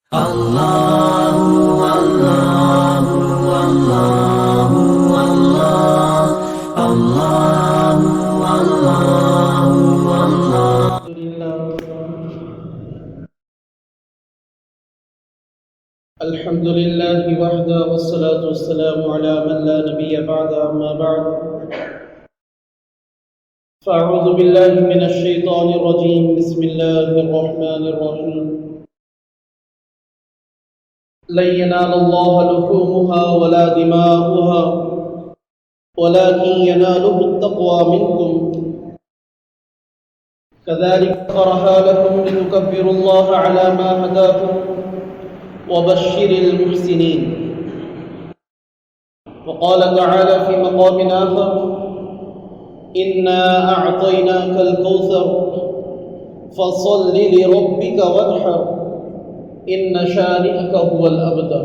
الحمد لله وحده والصلاة والسلام على من لا نبي بعد أما بعد فأعوذ بالله من الشيطان الرجيم بسم الله الرحمن الرحيم لن ينال الله لحومها ولا دماؤها ولكن يناله التقوى منكم كذلك سخرها لكم لتكبروا الله على ما هداكم وبشر المحسنين. وقال تعالى في مقام آخر إنا أعطيناك الكوثر فصل لربك وانحر إن شانئك هو الأبتر.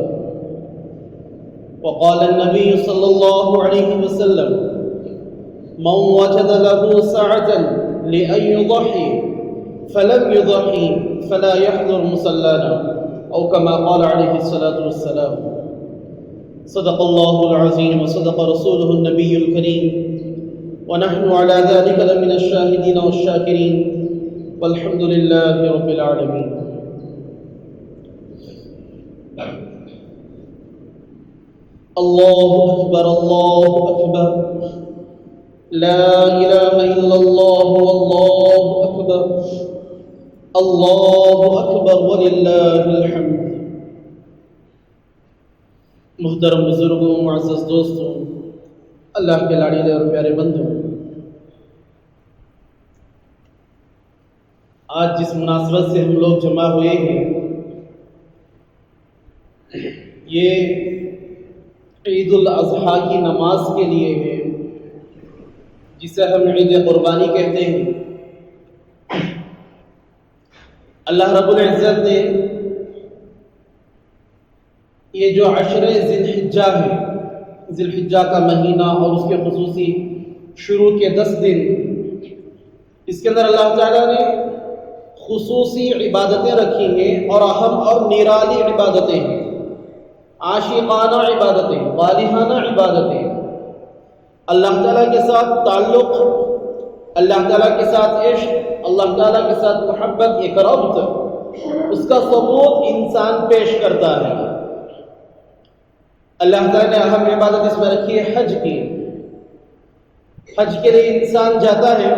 وقال النبي صلى الله عليه وسلم من وجد له سعة لأن يضحي فلم يضحي فلا يحضر مصلانا أو كما قال عليه الصلاة والسلام. صدق الله العظيم وصدق رسوله النبي الكريم ونحن على ذلك لمن الشاهدين والشاكرين والحمد لله رب العالمين. الله أكبر الله أكبر لا إله إلا الله والله أكبر اللہ اکبر وللہ الحمد. محترم بزرگوں، معزز دوستوں، اللہ کے لاڈلے اور پیارے بندوں، آج جس مناسبت سے ہم لوگ جمع ہوئے ہیں یہ عید الاضحیٰ کی نماز کے لیے ہے جسے ہم عید قربانی کہتے ہیں. اللہ رب العزت نے یہ جو عشر ذی الحجہ ہے، ذی الحجہ کا مہینہ اور اس کے خصوصی شروع کے 10 دن، اس کے اندر اللہ تعالیٰ نے خصوصی عبادتیں رکھی ہیں اور اہم اور نرالی عبادتیں ہیں، عاشقانہ عبادتیں، والہانہ عبادتیں، اللہ تعالیٰ کے ساتھ تعلق، اللہ تعالیٰ کے ساتھ عشق، اللہ تعالیٰ کے ساتھ محبت، ایک ربط، اس کا ثبوت انسان پیش کرتا ہے. اللہ تعالیٰ نے اہم عبادت اس میں رکھی ہے حج کی. حج کے لیے انسان جاتا ہے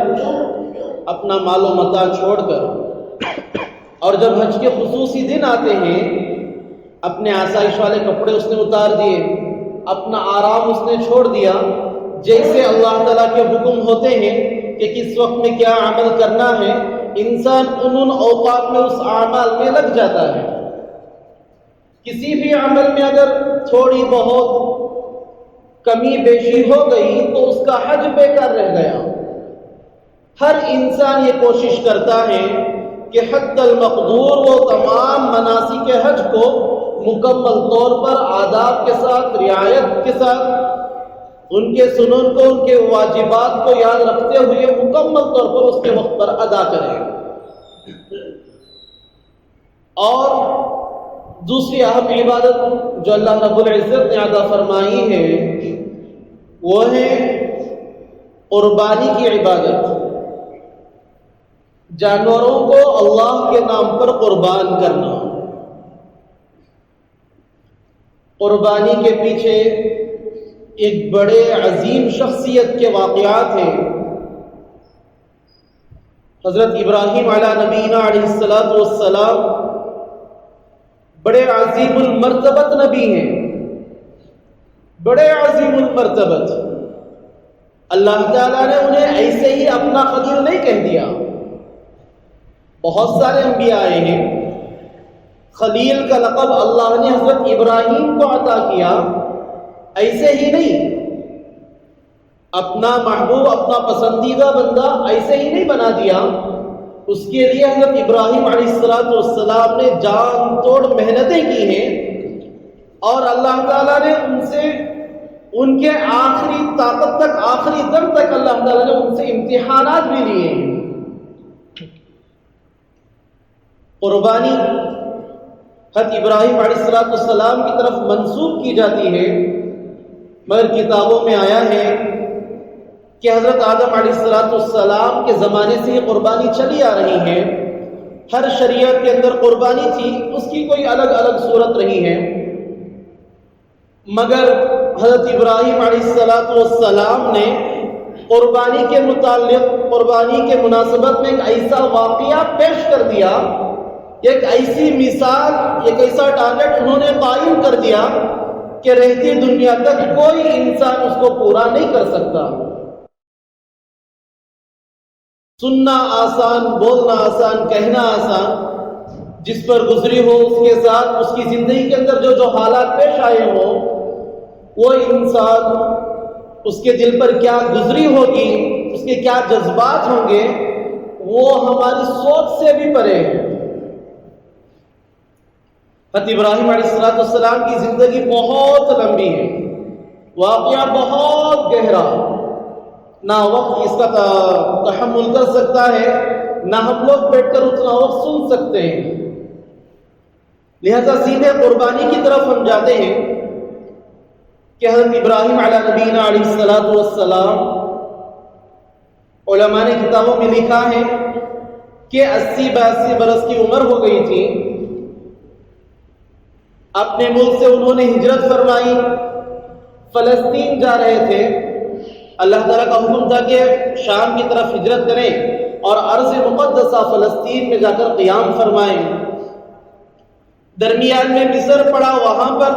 اپنا مال و متاع چھوڑ کر، اور جب حج کے خصوصی دن آتے ہیں اپنے آسائش والے کپڑے اس نے اتار دیے، اپنا آرام اس نے چھوڑ دیا، جیسے اللہ تعالیٰ کے حکم ہوتے ہیں کہ کس وقت میں کیا عمل کرنا ہے، انسان ان اوقات میں اس اعمال میں لگ جاتا ہے. کسی بھی عمل میں اگر تھوڑی بہت کمی بیشی ہو گئی تو اس کا حج بیکار رہ گیا. ہر انسان یہ کوشش کرتا ہے کہ حد المقدور وہ تمام مناسک حج کو مکمل طور پر آداب کے ساتھ، رعایت کے ساتھ، ان کے سنن کو، ان کے واجبات کو یاد رکھتے ہوئے مکمل طور پر اس کے وقت پر ادا کریں. اور دوسری اہم عبادت جو اللہ رب العزت نے عطا فرمائی ہے وہ ہے قربانی کی عبادت. جانوروں کو اللہ کے نام پر قربان کرنا. قربانی کے پیچھے ایک بڑے عظیم شخصیت کے واقعات ہیں. حضرت ابراہیم علیہ نبینا علیہ السلام بڑے عظیم المرتبت نبی ہیں، بڑے عظیم المرتبت. اللہ تعالیٰ نے انہیں ایسے ہی اپنا خلیل نہیں کہہ دیا. بہت سارے انبیاء آئے ہیں، خلیل کا لقب اللہ نے حضرت ابراہیم کو عطا کیا، ایسے ہی نہیں. اپنا محبوب، اپنا پسندیدہ بندہ ایسے ہی نہیں بنا دیا. اس کے لیے حضرت ابراہیم علیہ السلام نے جان توڑ محنتیں کی ہیں، اور اللہ تعالیٰ نے ان سے ان کے آخری طاقت تک، آخری دم تک اللہ تعالیٰ نے ان سے امتحانات بھی لیے ہیں. قربانی حضرت ابراہیم علیہ السلام کی طرف منسوب کی جاتی ہے، مگر کتابوں میں آیا ہے کہ حضرت آدم علیہ السلام کے زمانے سے یہ قربانی چلی آ رہی ہے۔ ہر شریعت کے اندر قربانی تھی، اس کی کوئی الگ الگ صورت رہی ہے، مگر حضرت ابراہیم علیہ السلام نے قربانی کے متعلق، قربانی کے مناسبت میں ایک ایسا واقعہ پیش کر دیا، ایک ایسی مثال، ایک ایسا ٹارگٹ انہوں نے قائم کر دیا کہ رہتی دنیا تک کوئی انسان اس کو پورا نہیں کر سکتا۔ سننا آسان، بولنا آسان، کہنا آسان، جس پر گزری ہو اس کے ساتھ اس کی زندگی کے اندر جو حالات پیش آئے ہوں، وہ انسان اس کے دل پر کیا گزری ہوگی، اس کے کیا جذبات ہوں گے، وہ ہماری سوچ سے بھی پرے ہے۔ حضرت ابراہیم علیہ السلام کی زندگی بہت لمبی ہے، واقعہ بہت گہرا، نہ وقت اس کا تحمل کر سکتا ہے، نہ ہم لوگ بیٹھ کر اتنا وقت سن سکتے ہیں، لہذا سیدھے قربانی کی طرف ہم جاتے ہیں کہ حضرت ابراہیم علیہ نبینا علیہ السلام، علماء نے کتابوں میں لکھا ہے کہ 80-82 برس کی عمر ہو گئی تھی، اپنے ملک سے انہوں نے ہجرت فرمائی، فلسطین جا رہے تھے۔ اللہ تعالیٰ کا حکم تھا کہ شام کی طرف ہجرت کریں اور ارض مقدسہ فلسطین میں جا کر قیام فرمائیں۔ درمیان میں مصر پڑا، وہاں پر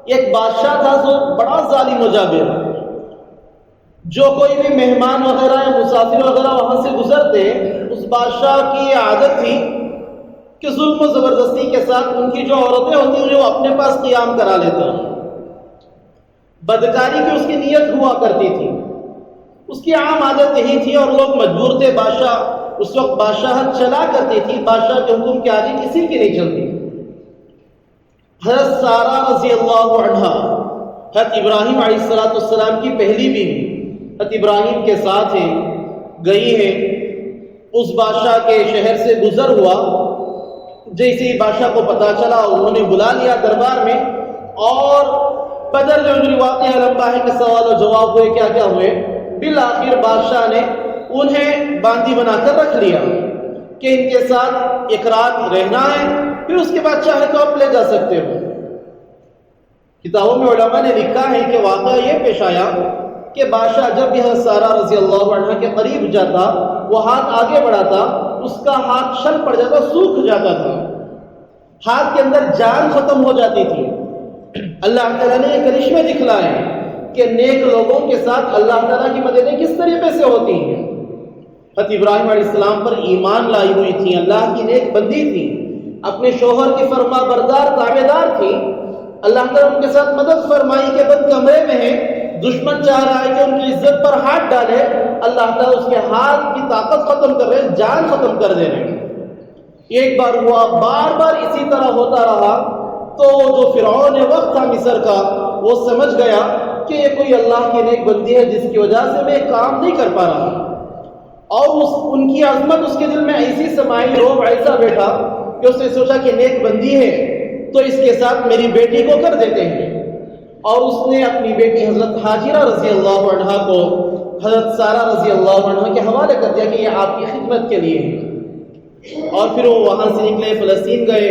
ایک بادشاہ تھا جو بڑا ظالم و جابر، جو کوئی بھی مہمان وغیرہ یا مسافر وغیرہ وہاں سے گزرتے، اس بادشاہ کی عادت تھی کہ ظلم و زبردستی کے ساتھ ان کی جو عورتیں ہوتی انہیں وہ اپنے پاس قیام کرا لیتا، بدکاری کی اس کی نیت ہوا کرتی تھی، اس کی عام عادت یہی تھی اور لوگ مجبور تھے۔ بادشاہ اس وقت بادشاہت چلا کرتی تھی، بادشاہ کے حکم کے آگے کسی کی نہیں چلتی۔ حضرت سارہ رضی اللہ عنہا، حضرت ابراہیم علیہ السلام کی پہلی بیوی، حضرت ابراہیم کے ساتھ ہیں، گئی ہیں، اس بادشاہ کے شہر سے گزر ہوا، جیسے ہی بادشاہ کو پتا چلا انہوں نے بلا لیا دربار میں، اور بدر جو واقعہ لمبا ہے کہ سوال و جواب ہوئے، کیا کیا ہوئے، بالآخر بادشاہ نے انہیں باندی بنا کر رکھ لیا کہ ان کے ساتھ ایک رات رہنا ہے، پھر اس کے بعد چاہے تو آپ لے جا سکتے ہو۔ کتابوں میں علماء نے لکھا ہے کہ واقعہ یہ پیش آیا کہ بادشاہ جب یہ سارہ رضی اللہ عنہ کے قریب جاتا، وہ ہاتھ آگے بڑھاتا، اس کا ہاتھ شل پڑ جاتا، سوکھ جاتا تھا، ہاتھ کے اندر جان ختم ہو جاتی تھی۔ اللہ تعالیٰ نے یہ کرشمے دکھلائے کہ نیک لوگوں کے ساتھ اللہ تعالیٰ کی مددیں کس طریقے سے ہوتی ہیں۔ حضرت ابراہیم علیہ السلام پر ایمان لائی ہوئی تھی، اللہ کی نیک بندی تھی، اپنے شوہر کی فرما بردار تابعدار تھی، اللہ تعالیٰ ان کے ساتھ مدد فرمائی کہ بند کمرے میں ہے، دشمن چاہ رہا ہے کہ ان کی عزت پر ہاتھ ڈالے، اللہ تعالیٰ اس کے ہاتھ کی طاقت ختم کر رہے، جان ختم کر دے رہے۔ ایک بار ہوا، بار بار اسی طرح ہوتا رہا، تو جو فرعون وقت تھا مصر کا، وہ سمجھ گیا کہ یہ کوئی اللہ کی نیک بندی ہے جس کی وجہ سے میں کام نہیں کر پا رہا، اور ان کی عظمت اس کے دل میں ایسی سمائی، روب ایسا بیٹھا کہ اس نے سوچا کہ نیک بندی ہے تو اس کے ساتھ میری بیٹی کو کر دیتے ہیں، اور اس نے اپنی بیٹی حضرت ہاجرہ رضی اللہ عنہا کو حضرت سارہ رضی اللہ عنہا کے حوالے کر دیا کہ یہ آپ کی خدمت کے لیے ہے، اور پھر وہ وہاں سے نکلے، فلسطین گئے۔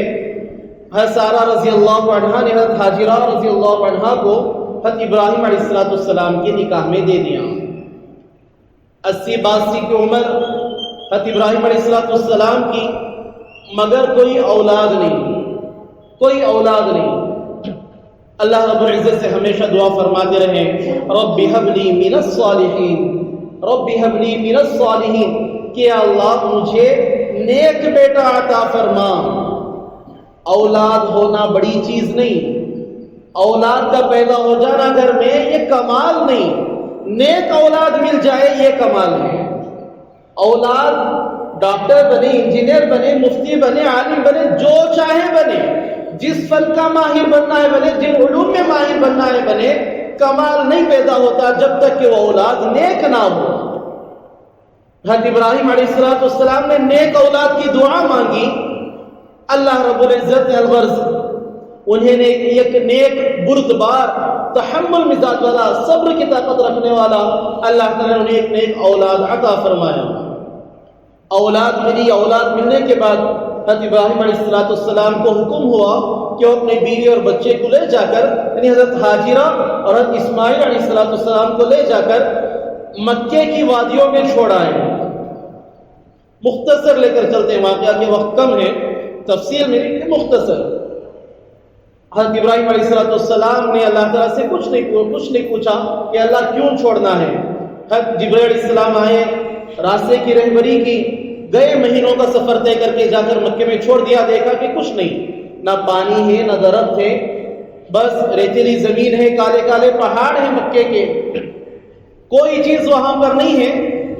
حضرت سارہ رضی اللہ عنہا نے حضرت ہاجرہ رضی اللہ عنہا کو حضرت ابراہیم علیہ السلام کے نکاح میں دے دیا۔ 80-82 کی عمر حضرت ابراہیم علیہ السلام کی، مگر کوئی اولاد نہیں، کوئی اولاد نہیں۔ اللہ رب العزت سے ہمیشہ دعا فرماتے رہے، رب هب لی من الصالحین، رب هب لی من الصالحین، کہ اللہ مجھے نیک بیٹا عطا فرما۔ اولاد ہونا بڑی چیز نہیں، اولاد کا پیدا ہو جانا گھر میں یہ کمال نہیں، نیک اولاد مل جائے یہ کمال ہے۔ اولاد ڈاکٹر بنے، انجینئر بنے، مفتی بنے، عالم بنے، جو چاہے بنے، جس فن کا ماہر بننا ہے بنے، جن علوم میں ماہر بننا ہے بنے، کمال نہیں پیدا ہوتا جب تک کہ وہ اولاد نیک نہ ہو۔ حضرت ابراہیم علیہ السلام نے نیک اولاد کی دعا مانگی، اللہ رب العزت نے الغرض انہیں نے ایک نیک بردبار تحمل مزاج والا صبر کی طاقت رکھنے والا اللہ تعالیٰ نے انہیں ایک نیک اولاد عطا فرمایا. اولاد ملی. اولاد ملنے کے بعد حضرت ابراہیم علیہ السلام کو حکم ہوا کہ وہ اپنے بیوی اور بچے کو لے جا کر یعنی حضرت ہاجرہ اور حضرت اسماعیل علیہ السلام کو لے جا کر مکے کی وادیوں میں چھوڑ آئے. مختصر لے کر چلتے ہیں, واقعہ کے وقت کم ہے, تفصیل میں مختصر. حضرت ابراہیم علیہ السلام نے اللہ تعالیٰ سے کچھ نہیں پوچھا کہ اللہ کیوں چھوڑنا ہے. حضرت جبرائیل علیہ السلام آئے, راستے کی رہبری کی, گئے مہینوں کا سفر طے کر کے جا کر مکے میں چھوڑ دیا. دیکھا کہ کچھ نہیں, نہ پانی ہے نہ درخت ہے, بس ریتیلی زمین ہے, کالے کالے پہاڑ ہیں مکے کے, کوئی چیز وہاں پر نہیں ہے.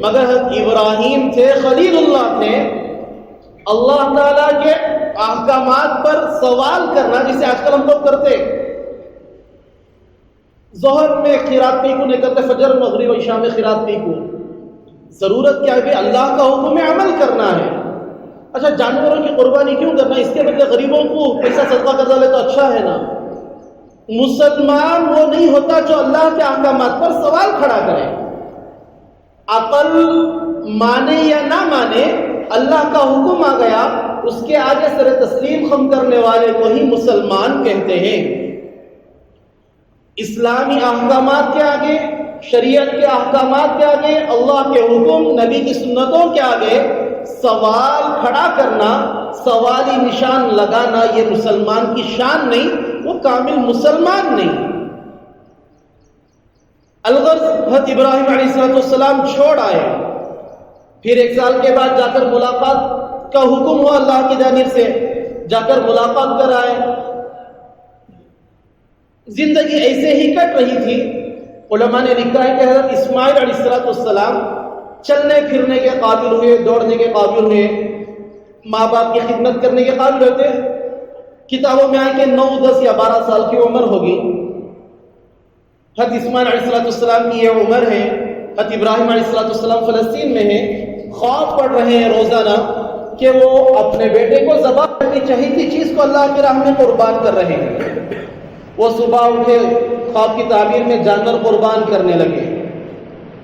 مگر حضرت ابراہیم تھے, خلیل اللہ تھے, اللہ تعالیٰ کے احکامات پر سوال کرنا جسے آج کل ہم لوگ کرتے. ظہر میں خیرات پی کو نہیں کرتے, فجر مغرب و عشاء میں خیرات پی کو. ضرورت کیا ہے؟ اللہ کا حکم ہے, عمل کرنا ہے. اچھا جانوروں کی قربانی کیوں کرنا, اس کے بدلے غریبوں کو پیسہ صدقہ کر ڈالے تو اچھا ہے نا. مسلمان وہ نہیں ہوتا جو اللہ کے احکامات پر سوال کھڑا کرے. عقل مانے یا نہ مانے, اللہ کا حکم آ گیا, اس کے آگے سر تسلیم خم کرنے والے کو ہی مسلمان کہتے ہیں. اسلامی احکامات کے آگے, شریعت کے احکامات کے آگے, اللہ کے حکم, نبی کی سنتوں کے آگے سوال کھڑا کرنا, سوالی نشان لگانا, یہ مسلمان کی شان نہیں, وہ کامل مسلمان نہیں. الغرض حضرت ابراہیم علیہ السلام چھوڑ آئے. پھر 1 سال کے بعد جا کر ملاقات کا حکم ہوا اللہ کی جانب سے, جا کر ملاقات کر آئے. زندگی ایسے ہی کٹ رہی تھی. علماء نے لکھا ہے کہ حضرت اسماعیل علیہ السلام چلنے پھرنے کے قابل ہوئے, دوڑنے کے قابل ہوئے, ماں باپ کی خدمت کرنے کے قابل ہوتے. کتابوں میں آئے کہ 9, 10 یا 12 سال کی عمر ہوگی. حضرت اسماعیل علیہ السلام کی یہ عمر ہے. حضرت ابراہیم علیہ السلام فلسطین میں ہیں, خوف پڑ رہے ہیں روزانہ کہ وہ اپنے بیٹے کو ذبح کرنی چاہیتی چیز کو اللہ کی راہ میں قربان کر رہے ہیں. وہ صبح اٹھے, خواب کی تعبیر میں جانور قربان کرنے لگے.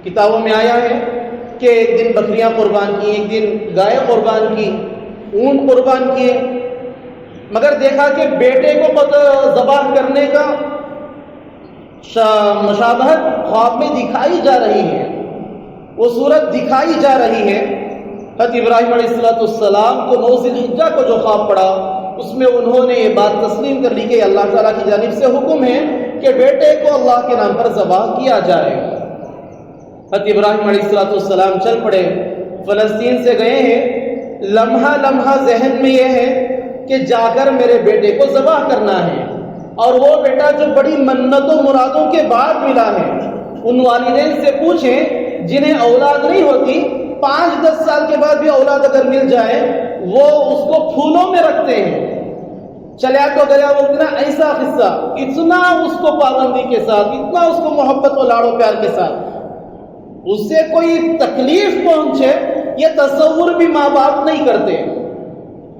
کتابوں میں آیا ہے کہ ایک دن بکریاں قربان کی, ایک دن گائے قربان کی, اونٹ قربان کیے. مگر دیکھا کہ بیٹے کو ذبح کرنے کا مشابہت خواب میں دکھائی جا رہی ہے, وہ صورت دکھائی جا رہی ہے. حضرت ابراہیم علیہ السلام کو 9 ذی الحجہ کو جو خواب پڑا, اس میں انہوں نے یہ بات تسلیم کر لی کہ اللہ تعالیٰ کی جانب سے حکم ہے کہ بیٹے کو اللہ کے نام پر ذبح کیا جائے. حضرت ابراہیم علیہ السلام چل پڑے, فلسطین سے گئے ہیں. لمحہ لمحہ ذہن میں یہ ہے کہ جا کر میرے بیٹے کو ذبح کرنا ہے, اور وہ بیٹا جو بڑی منتوں مرادوں کے بعد ملا ہے. ان والدین سے پوچھیں جنہیں اولاد نہیں ہوتی, 5-10 سال کے بعد بھی اولاد اگر مل جائے وہ اس کو پھولوں میں رکھتے ہیں. چلیا تو گیا وہ اتنا ایسا قصہ, اتنا اس کو پابندی کے ساتھ, اتنا اس کو محبت و لاڑو پیار کے ساتھ, اس سے کوئی تکلیف پہنچے یہ تصور بھی ماں باپ نہیں کرتے.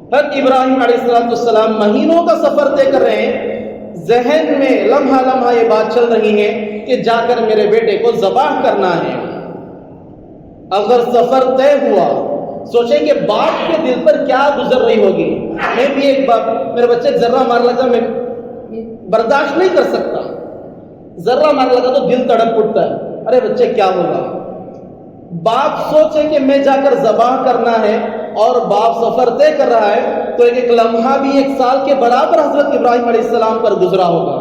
حضرت ابراہیم علیہ السلام مہینوں کا سفر طے کر رہے ہیں. ذہن میں لمحہ لمحہ یہ بات چل رہی ہے کہ جا کر میرے بیٹے کو ذبح کرنا ہے. اگر سفر طے ہوا, سوچیں کہ باپ کے دل پر کیا گزر رہی ہوگی. میں بھی ایک بار میرے بچے ذرہ مار لگا, میں برداشت نہیں کر سکتا. ذرہ مار لگا تو دل تڑپ اٹھتا ہے, ارے بچے کیا ہوگا. باپ سوچے کہ میں جا کر ذبح کرنا ہے اور باپ سفر طے کر رہا ہے, تو ایک لمحہ بھی 1 سال کے برابر حضرت ابراہیم علیہ السلام پر گزرا ہوگا.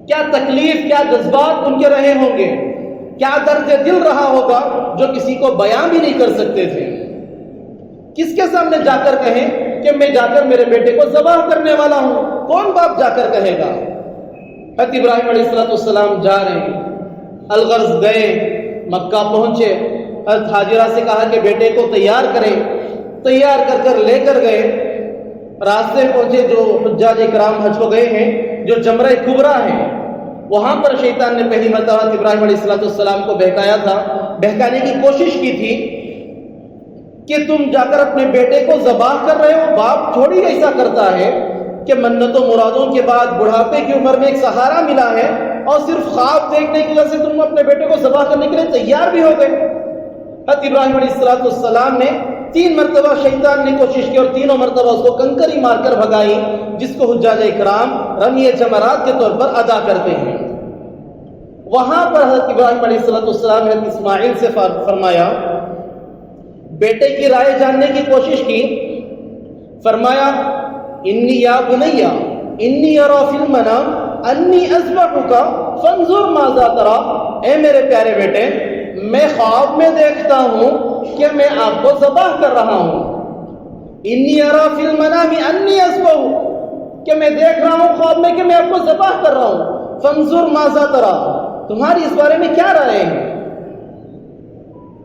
کیا تکلیف, کیا جذبات ان کے رہے ہوں گے, کیا درد دل رہا ہوگا جو کسی کو بیان بھی نہیں کر سکتے تھے. کس کے سامنے جا کر کہیں کہ میں جا کر میرے بیٹے کو ذبح کرنے والا ہوں, کون باپ جا کر کہے گا. حضرت ابراہیم علیہ السلام جا رہے ہیں. الغرض گئے, مکہ پہنچے. حضرت حاجرہ سے کہا کہ بیٹے کو تیار کریں, تیار کر لے کر گئے. راستے پہنچے جو حجاج کرام حج کو گئے ہیں, جو جمرہ کبریٰ ہے, وہاں پر شیطان نے پہلی مرتبہ ابراہیم علیہ السلام کو بہکایا تھا. بہکانے کی کوشش کی تھی کہ تم جا کر اپنے بیٹے کو ذبح کر رہے ہو؟ باپ تھوڑی ایسا کرتا ہے کہ منتوں مرادوں کے بعد بڑھاپے کی عمر میں ایک سہارا ملا ہے اور صرف خواب دیکھنے کی وجہ سے تم اپنے بیٹے کو ذبح کرنے کے لیے تیار بھی ہو گئے۔ حضرت ابراہیم علیہ السلام نے 3 مرتبہ شیطان نے کوشش کی اور تینوں مرتبہ اس کو کنکری مار کر بھگائی، جس کو حجاج اکرام رمی جمرات کے طور پر ادا کرتے ہیں۔ وہاں پر حضرت ابراہیم علیہ السلام نے حضرت اسماعیل سے فرمایا، بیٹے کی رائے جاننے کی کوشش کی، فرمایا انی یا بنیا انی ارا فی المنام انی اذبحک فانظر ماذا ترى، اے میرے پیارے بیٹے میں خواب میں دیکھتا ہوں کہ میں آپ کو ذبح کر رہا ہوں۔ انی ارا فی المنام انی اذبحک، کہ میں دیکھ رہا ہوں خواب میں کہ میں آپ کو ذبح کر رہا ہوں۔ فانظر ماذا ترى، تمہاری اس بارے میں کیا رائے ہے؟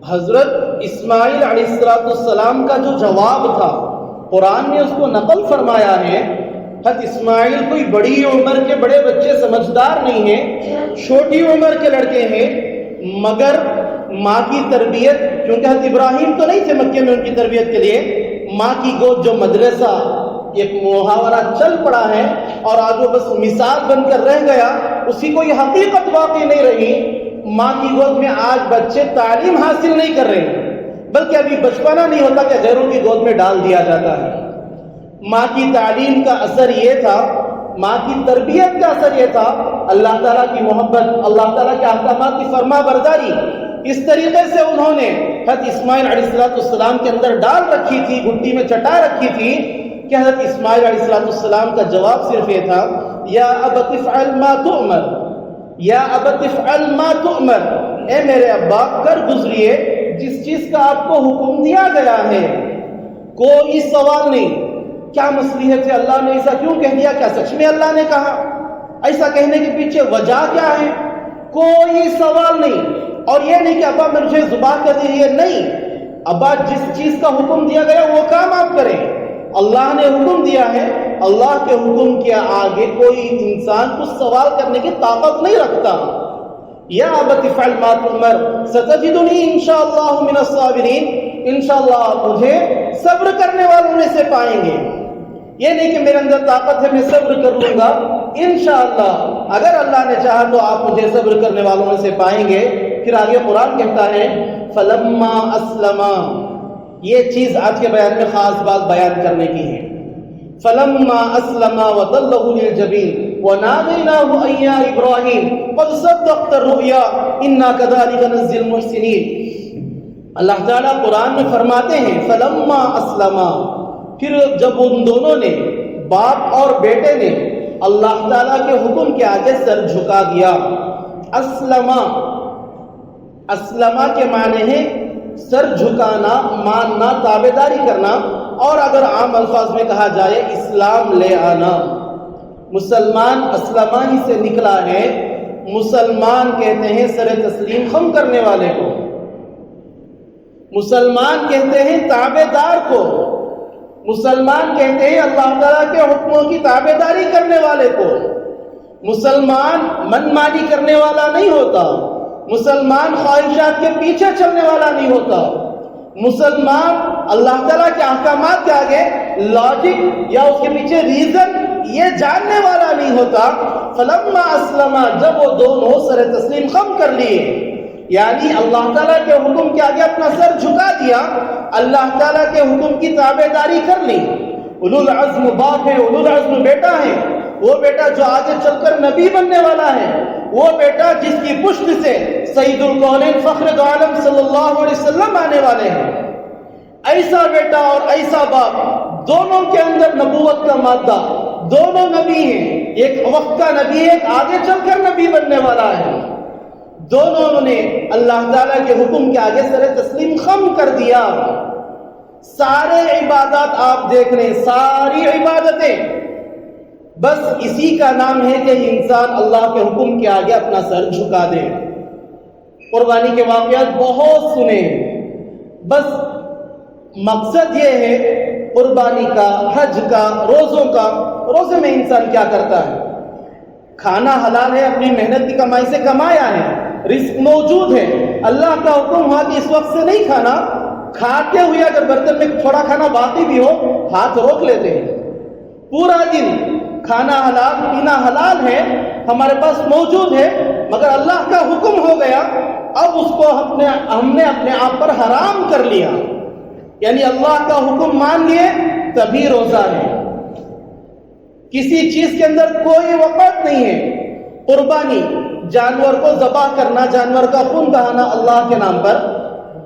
حضرت اسماعیل علیہ السلام کا جو جواب تھا قرآن نے اس کو نقل فرمایا ہے۔ حضرت اسماعیل کوئی بڑی عمر کے بڑے بچے سمجھدار نہیں ہیں، چھوٹی عمر کے لڑکے ہیں، مگر ماں کی تربیت، کیونکہ حضرت ابراہیم تو نہیں تھے مکے میں ان کی تربیت کے لیے، ماں کی گود جو مدرسہ ایک محاورہ چل پڑا ہے اور آج وہ بس مثال بن کر رہ گیا، اسی کو یہ حقیقت واقعی نہیں رہی۔ ماں کی گود میں آج بچے تعلیم حاصل نہیں کر رہے، بلکہ ابھی بچپنا نہیں ہوتا کہ غیروں کی گود میں ڈال دیا جاتا ہے۔ ماں کی تعلیم کا اثر یہ تھا، ماں کی تربیت کا اثر یہ تھا، اللہ تعالیٰ کی محبت، اللہ تعالیٰ کے احکامات کی فرما برداری، اس طریقے سے انہوں نے حضرت اسماعیل علیہ السلام کے اندر ڈال رکھی تھی، گھٹی میں چٹا رکھی تھی، کہ حضرت اسماعیل علیہ السلام کا جواب صرف یہ تھا، یا ابت افعل ما تؤمر، یا ابت افعل ما تؤمر، اے میرے ابا کر گزریے جس چیز کا آپ کو حکم دیا گیا ہے۔ کوئی سوال نہیں، کیا مصلحت ہے، اللہ نے ایسا کیوں کہہ دیا، کیا سچ میں اللہ نے کہا، ایسا کہنے کے پیچھے وجہ کیا ہے، کوئی سوال نہیں۔ اور یہ نہیں کہ ابا مجھے ذبح کر دیجیے، نہیں، ابا جس چیز کا حکم دیا گیا وہ کام آپ کریں، اللہ نے حکم دیا ہے، اللہ کے حکم کے آگے کوئی انسان کچھ سوال کرنے کی طاقت نہیں رکھتا۔ یا ابت افعل ما تؤمر ستجدنی انشاءاللہ من الصابرین، انشاءاللہ آپ مجھے صبر کرنے والوں میں سے پائیں گے۔ یہ نہیں کہ میرے اندر طاقت ہے میں صبر کر لوں گا، انشاءاللہ اگر اللہ نے چاہا تو آپ مجھے صبر کرنے والوں میں سے پائیں گے۔ پھر آگے قرآن کہتا ہے فلما اسلما، یہ چیز آج کے بیان میں خاص بات بیان کرنے کی ہے۔ فلما اسلما وتلہ للجبین وناديناه أن يا إبراهيم قد صدقت الرؤيا إنا كذلك نجزي المحسنين۔ اللہ تعالیٰ قرآن میں فرماتے ہیں فلما اسلما، پھر جب ان دونوں نے، باپ اور بیٹے نے، اللہ تعالیٰ کے حکم کے آگے سر جھکا دیا۔ اسلما، اسلما کے معنی ہے سر جھکانا، ماننا، تابعداری کرنا، اور اگر عام الفاظ میں کہا جائے اسلام لے آنا۔ مسلمان اسلمہ ہی سے نکلا ہے، مسلمان کہتے ہیں سر تسلیم خم کرنے والے کو، مسلمان کہتے ہیں تابع دار کو، مسلمان کہتے ہیں اللہ تعالیٰ کے حکموں کی تابع داری کرنے والے کو۔ مسلمان من مانی کرنے والا نہیں ہوتا، مسلمان خواہشات کے پیچھے چلنے والا نہیں ہوتا، مسلمان اللہ تعالیٰ کے احکامات کے آگے لاجک یا اس کے پیچھے ریزن یہ جاننے والا نہیں ہوتا۔ فلما اسلما، جب وہ دونوں سر تسلیم خم کر لیے، یعنی اللہ تعالیٰ کے حکم کے آگے اپنا سر جھکا دیا، اللہ تعالیٰ کے حکم کی تابع داری کر لی۔ اولو العزم باپ ہے، اولو العزم بیٹا ہے، وہ بیٹا جو آگے چل کر نبی بننے والا ہے، وہ بیٹا جس کی پشت سے سید الکونین فخر عالم صلی اللہ علیہ وسلم آنے والے ہیں۔ ایسا بیٹا اور ایسا باپ، دونوں کے اندر نبوت کا مادہ، دونوں نبی ہیں، ایک وقت کا نبی ہے، ایک آگے چل کر نبی بننے والا ہے۔ دونوں نے اللہ تعالیٰ کے حکم کے آگے سر تسلیم خم کر دیا۔ سارے عبادات آپ دیکھ رہے ہیں، ساری عبادتیں بس اسی کا نام ہے کہ انسان اللہ کے حکم کے آگے اپنا سر جھکا دے۔ قربانی کے واقعات بہت سنے، بس مقصد یہ ہے قربانی کا، حج کا، روزوں کا۔ روزے میں انسان کیا کرتا ہے؟ کھانا حلال ہے، اپنی محنت کی کمائی سے کمایا ہے، رزق موجود ہے، اللہ کا حکم ہوا کہ اس وقت سے نہیں کھانا، کھاتے ہوئے اگر برتن میں تھوڑا کھانا باقی بھی ہو ہاتھ روک لیتے ہیں. پورا دن کھانا حلال پینا حلال ہے ہمارے پاس موجود ہے، مگر اللہ کا حکم ہو گیا، اب اس کو ہم نے اپنے آپ پر حرام کر لیا. یعنی اللہ کا حکم مان لیے تبھی روزہ ہے. کسی چیز کے اندر کوئی وقت نہیں ہے. قربانی، جانور کو ذبح کرنا، جانور کا خون بہانا اللہ کے نام پر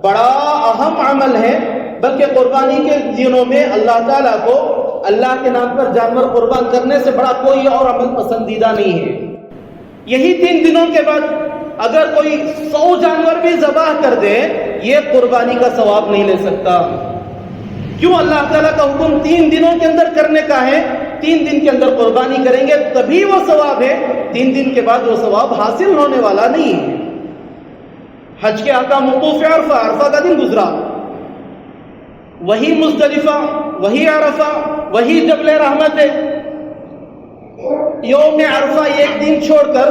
بڑا اہم عمل ہے، بلکہ قربانی کے دنوں میں اللہ تعالیٰ کو اللہ کے نام پر جانور قربان کرنے سے بڑا کوئی اور عمل پسندیدہ نہیں ہے. یہی 3 دنوں کے بعد اگر کوئی 100 جانور بھی ذبح کر دے یہ قربانی کا ثواب نہیں لے سکتا. کیوں؟ اللہ تعالیٰ کا حکم 3 دنوں کے اندر کرنے کا ہے. 3 دن کے اندر قربانی کریں گے تبھی وہ ثواب ہے. 3 دن کے بعد وہ ثواب حاصل ہونے والا نہیں ہے. حج کے احکام وقوف عرفہ، عرفہ کا دن گزرا، وہی مزدلفہ، وہی عرفہ، وہی جبل رحمت ہے. یوم عرفہ ایک دن چھوڑ کر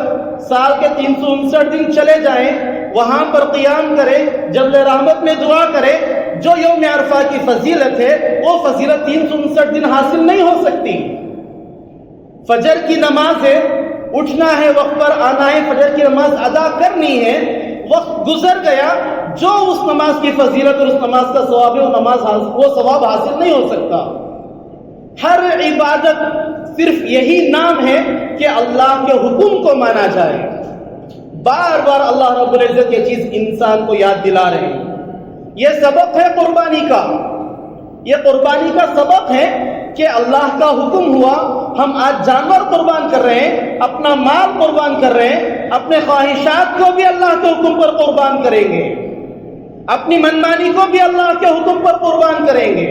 سال کے 359 دن چلے جائیں، وہاں پر قیام کرے، جبل رحمت میں دعا کرے. جو یوم عرفہ کی فضیلت ہے وہ فضیلت 359 دن حاصل نہیں ہو سکتی. فجر کی نماز ہے، اٹھنا ہے، وقت پر آنا ہے، فجر کی نماز ادا کرنی ہے، وقت گزر گیا، جو اس نماز کی فضیلت اور اس نماز کا ثواب ہے وہ ثواب حاصل نہیں ہو سکتا. ہر عبادت صرف یہی نام ہے کہ اللہ کے حکم کو مانا جائے. بار بار اللہ رب العزت یہ چیز انسان کو یاد دلا رہے ہیں. یہ سبق ہے قربانی کا. یہ قربانی کا سبق ہے کہ اللہ کا حکم ہوا، ہم آج جانور قربان کر رہے ہیں، اپنا مال قربان کر رہے ہیں، اپنے خواہشات کو بھی اللہ کے حکم پر قربان کریں گے، اپنی منمانی کو بھی اللہ کے حکم پر قربان کریں گے.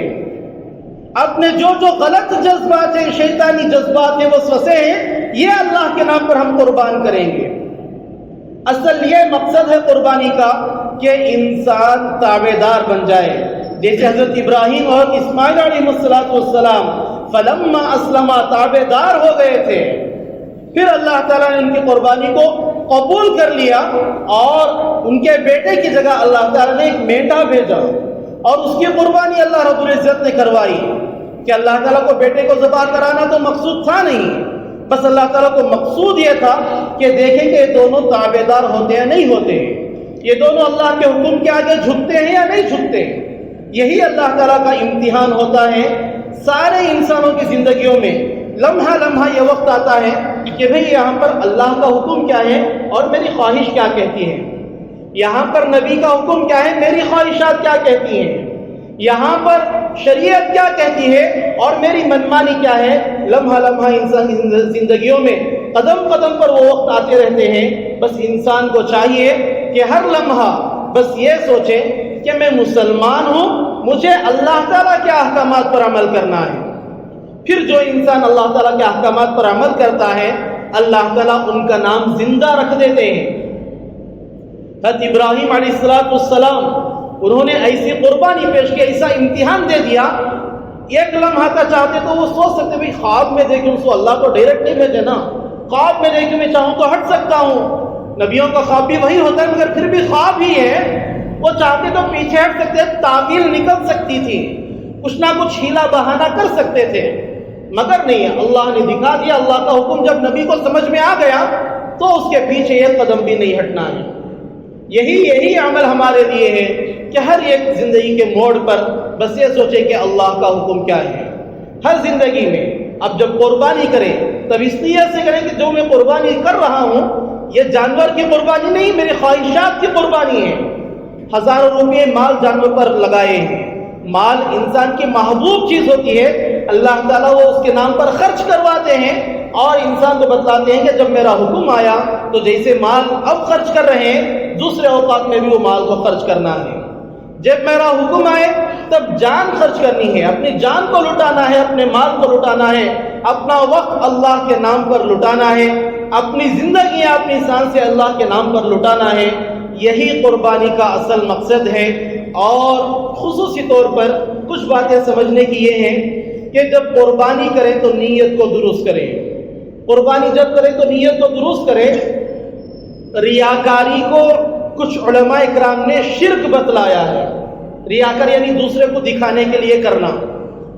اپنے جو غلط جذبات ہیں، شیطانی جذبات ہیں، وسوسے ہیں، یہ اللہ کے نام پر ہم قربان کریں گے. اصل یہ مقصد ہے قربانی کا کہ انسان تابعدار بن جائے. جیسے حضرت ابراہیم اور اسماعیل علیہ السلام فلما اسلما تابعدار ہو گئے تھے، پھر اللہ تعالیٰ نے ان کی قربانی کو قبول کر لیا اور ان کے بیٹے کی جگہ اللہ تعالیٰ نے ایک مینڈا بھیجا اور اس کی قربانی اللہ رب العزت نے کروائی. کہ اللہ تعالیٰ کو بیٹے کو ذبح کرانا تو مقصود تھا نہیں، بس اللہ تعالیٰ کو مقصود یہ تھا کہ دیکھیں کہ یہ دونوں تابعدار ہوتے ہیں نہیں ہوتے، یہ دونوں اللہ کے حکم کے آگے جھکتے ہیں یا نہیں جھکتے. یہی اللہ تعالیٰ کا امتحان ہوتا ہے سارے انسانوں کی زندگیوں میں. لمحہ لمحہ یہ وقت آتا ہے کہ بھئی یہاں پر اللہ کا حکم کیا ہے اور میری خواہش کیا کہتی ہے، یہاں پر نبی کا حکم کیا ہے، میری خواہشات کیا کہتی ہیں، یہاں پر شریعت کیا کہتی ہے اور میری منمانی کیا ہے. لمحہ لمحہ انسان کی زندگیوں میں قدم قدم پر وہ وقت آتے رہتے ہیں. بس انسان کو چاہیے کہ ہر لمحہ بس یہ سوچے کہ میں مسلمان ہوں، مجھے اللہ تعالیٰ کے احکامات پر عمل کرنا ہے. پھر جو انسان اللہ تعالیٰ کے احکامات پر عمل کرتا ہے اللہ تعالیٰ ان کا نام زندہ رکھ دیتے ہیں. حضرت ابراہیم علیہ السلام انہوں نے ایسی قربانی پیش کی، ایسا امتحان دے دیا. ایک لمحہ کا چاہتے تو وہ سوچ سکتے بھی خواب میں دیکھیں اس کو، اللہ تو ڈائریکٹ نہیں بھیجے نا، خواب میں دیکھیں میں چاہوں تو ہٹ سکتا ہوں. نبیوں کا خواب بھی وہی ہوتا ہے، مگر پھر بھی خواب ہی ہے. وہ چاہتے تو پیچھے ہٹ سکتے، تعویل نکل سکتی تھی، کچھ نہ کچھ ہیلا بہانہ کر سکتے تھے، مگر نہیں، اللہ نے دکھا دیا. اللہ کا حکم جب نبی کو سمجھ میں آ گیا تو اس کے پیچھے ایک قدم بھی نہیں ہٹنا ہے. یہی عمل ہمارے لیے ہے کہ ہر ایک زندگی کے موڑ پر بس یہ سوچے کہ اللہ کا حکم کیا ہے. ہر زندگی میں اب جب قربانی کریں تب اس نیت سے کریں کہ جو میں قربانی کر رہا ہوں یہ جانور کی قربانی نہیں، میری خواہشات کی قربانی ہے. ہزاروں روپے مال جانور پر لگائے ہیں. مال انسان کی محبوب چیز ہوتی ہے، اللہ تعالیٰ وہ اس کے نام پر خرچ کرواتے ہیں اور انسان کو بتلاتے ہیں کہ جب میرا حکم آیا تو جیسے مال اب خرچ کر رہے ہیں دوسرے اوقات میں بھی وہ مال کو خرچ کرنا ہے. جب میرا حکم آئے تب جان خرچ کرنی ہے، اپنی جان کو لٹانا ہے، اپنے مال کو لٹانا ہے، اپنا وقت اللہ کے نام پر لٹانا ہے، اپنی زندگی اپنی سانسیں اللہ کے نام پر لٹانا ہے. یہی قربانی کا اصل مقصد ہے. اور خصوصی طور پر کچھ باتیں سمجھنے کی یہ ہیں کہ جب قربانی کریں تو نیت کو درست کریں. قربانی جب کریں تو نیت کو درست کریں. ریاکاری کو کچھ علماء اکرام نے شرک بتلایا ہے. ریاکار یعنی دوسرے کو دکھانے کے لیے کرنا.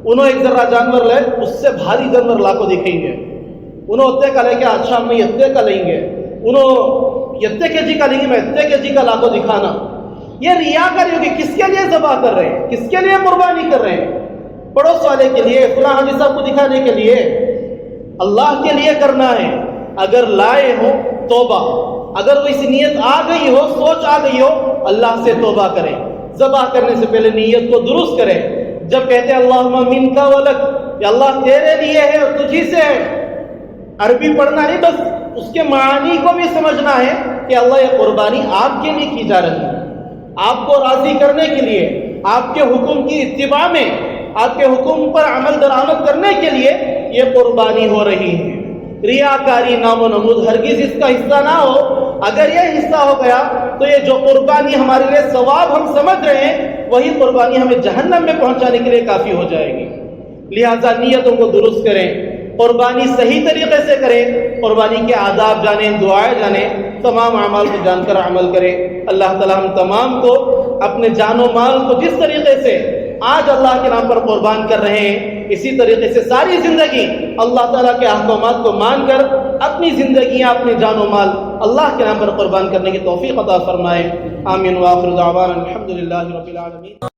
انہوں ایک ذرا جانور لے, اس سے بھاری جانور لا کو دکھیں گے. انہوں اتنے کا لے کے اچھا میں اتنے کا لیں گے, انہوں اتنے کے جی کا لیں گے, میں اتنے کے جی کا لا کو دکھانا. یہ ریاکاری ہوگی. کس کے لیے ذبح کر رہے ہیں, کس کے لیے قربانی کر رہے ہیں؟ پڑوس والے کے لیے, فلاں حاجی صاحب کو دکھانے کے لیے, اللہ کے لیے کرنا ہے. اگر لائے ہو توبہ, اگر وہ اس نیت آ گئی ہو, سوچ آ گئی ہو, اللہ سے توبہ کریں. ذبح کرنے سے پہلے نیت کو درست کریں. جب کہتے ہیں اللہم منک ولک, یا اللہ تیرے لیے ہے اور تجھی سے ہے, عربی پڑھنا نہیں, بس اس کے معنی کو بھی سمجھنا ہے کہ اللہ یہ قربانی آپ کے لیے کی جا رہی ہے, آپ کو راضی کرنے کے لیے, آپ کے حکم کی اتباع میں, آپ کے حکم پر عمل درآمد کرنے کے لیے یہ قربانی ہو رہی ہے. ریاکاری نام و نمود ہرگز اس کا حصہ نہ ہو. اگر یہ حصہ ہو گیا تو یہ جو قربانی ہمارے لیے ثواب ہم سمجھ رہے ہیں, وہی قربانی ہمیں جہنم میں پہنچانے کے لیے کافی ہو جائے گی. لہذا نیتوں کو درست کریں, قربانی صحیح طریقے سے کریں, قربانی کے آداب جانیں, دعائیں جانیں, تمام اعمال کو جان کر عمل کریں. اللہ تعالی ہم تمام کو اپنے جان و مال کو جس طریقے سے آج اللہ کے نام پر قربان کر رہے ہیں, اسی طریقے سے ساری زندگی اللہ تعالیٰ کے احکامات کو مان کر اپنی زندگیاں, اپنی جان و مال اللہ کے نام پر قربان کرنے کی توفیق عطا فرمائے. آمین. وآخر دعوانا الحمدللہ رب العالمین.